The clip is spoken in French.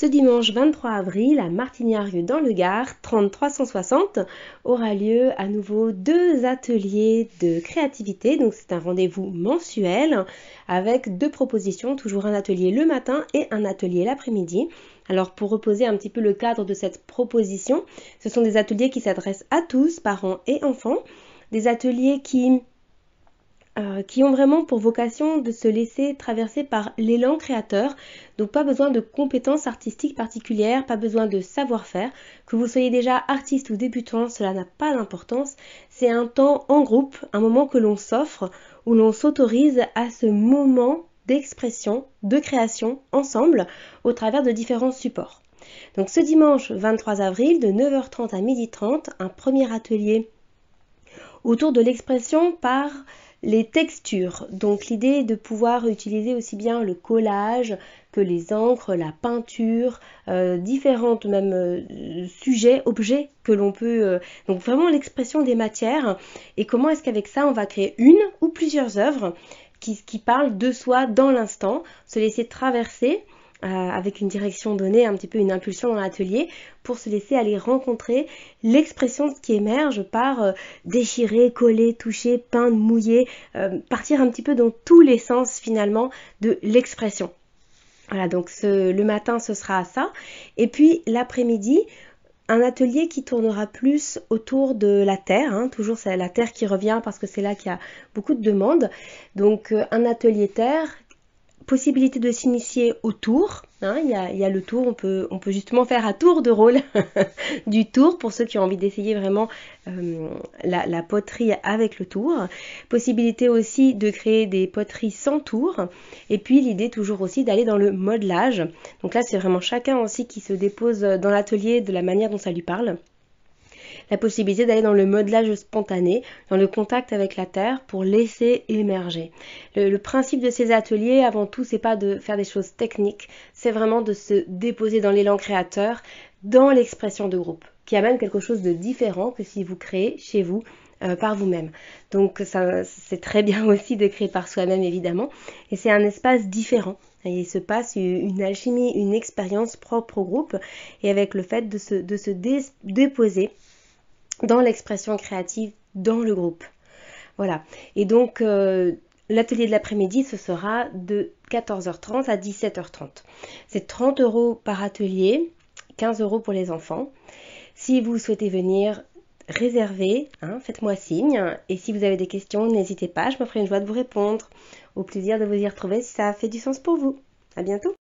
Ce dimanche 23 avril à Martigny-Arrieux dans le Gard, 30360, aura lieu à nouveau 2 ateliers de créativité. Donc c'est un rendez-vous mensuel avec 2 propositions, toujours un atelier le matin et un atelier l'après-midi. Alors pour reposer un petit peu le cadre de cette proposition, ce sont des ateliers qui s'adressent à tous, parents et enfants, des ateliers qui ont vraiment pour vocation de se laisser traverser par l'élan créateur. Donc pas besoin de compétences artistiques particulières, pas besoin de savoir-faire. Que vous soyez déjà artiste ou débutant, cela n'a pas d'importance. C'est un temps en groupe, un moment que l'on s'offre, où l'on s'autorise à ce moment d'expression, de création, ensemble, au travers de différents supports. Donc ce dimanche 23 avril, de 9h30 à 12h30, un premier atelier autour de l'expression par les textures. Donc l'idée est de pouvoir utiliser aussi bien le collage que les encres, la peinture, différentes même sujets, objets que l'on peut... donc vraiment l'expression des matières et comment est-ce qu'avec ça on va créer une ou plusieurs œuvres qui parlent de soi dans l'instant, se laisser traverser avec une direction donnée, un petit peu une impulsion dans l'atelier, pour se laisser aller rencontrer l'expression de ce qui émerge par déchirer, coller, toucher, peindre, mouiller, partir un petit peu dans tous les sens finalement de l'expression. Voilà, donc le matin ce sera ça, et puis l'après-midi, un atelier qui tournera plus autour de la terre, hein. Toujours c'est la terre qui revient parce que c'est là qu'il y a beaucoup de demandes. Donc un atelier terre, possibilité de s'initier au tour, hein, il y a le tour, on peut justement faire un tour de rôle du tour pour ceux qui ont envie d'essayer vraiment la poterie avec le tour. Possibilité aussi de créer des poteries sans tour, et puis l'idée toujours aussi d'aller dans le modelage. Donc là c'est vraiment chacun aussi qui se dépose dans l'atelier de la manière dont ça lui parle. La possibilité d'aller dans le modelage spontané, dans le contact avec la terre pour laisser émerger. Le principe de ces ateliers, avant tout, c'est pas de faire des choses techniques, c'est vraiment de se déposer dans l'élan créateur, dans l'expression de groupe, qui amène quelque chose de différent que si vous créez chez vous par vous-même. Donc ça, c'est très bien aussi de créer par soi-même évidemment, et c'est un espace différent. Et il se passe une alchimie, une expérience propre au groupe, et avec le fait de se déposer dans l'expression créative dans le groupe. Voilà. Et donc, l'atelier de l'après-midi, ce sera de 14h30 à 17h30. C'est 30 € par atelier, 15 € pour les enfants. Si vous souhaitez venir, réservez, hein, faites-moi signe. Et si vous avez des questions, n'hésitez pas, je me ferai une joie de vous répondre. Au plaisir de vous y retrouver si ça a fait du sens pour vous. À bientôt.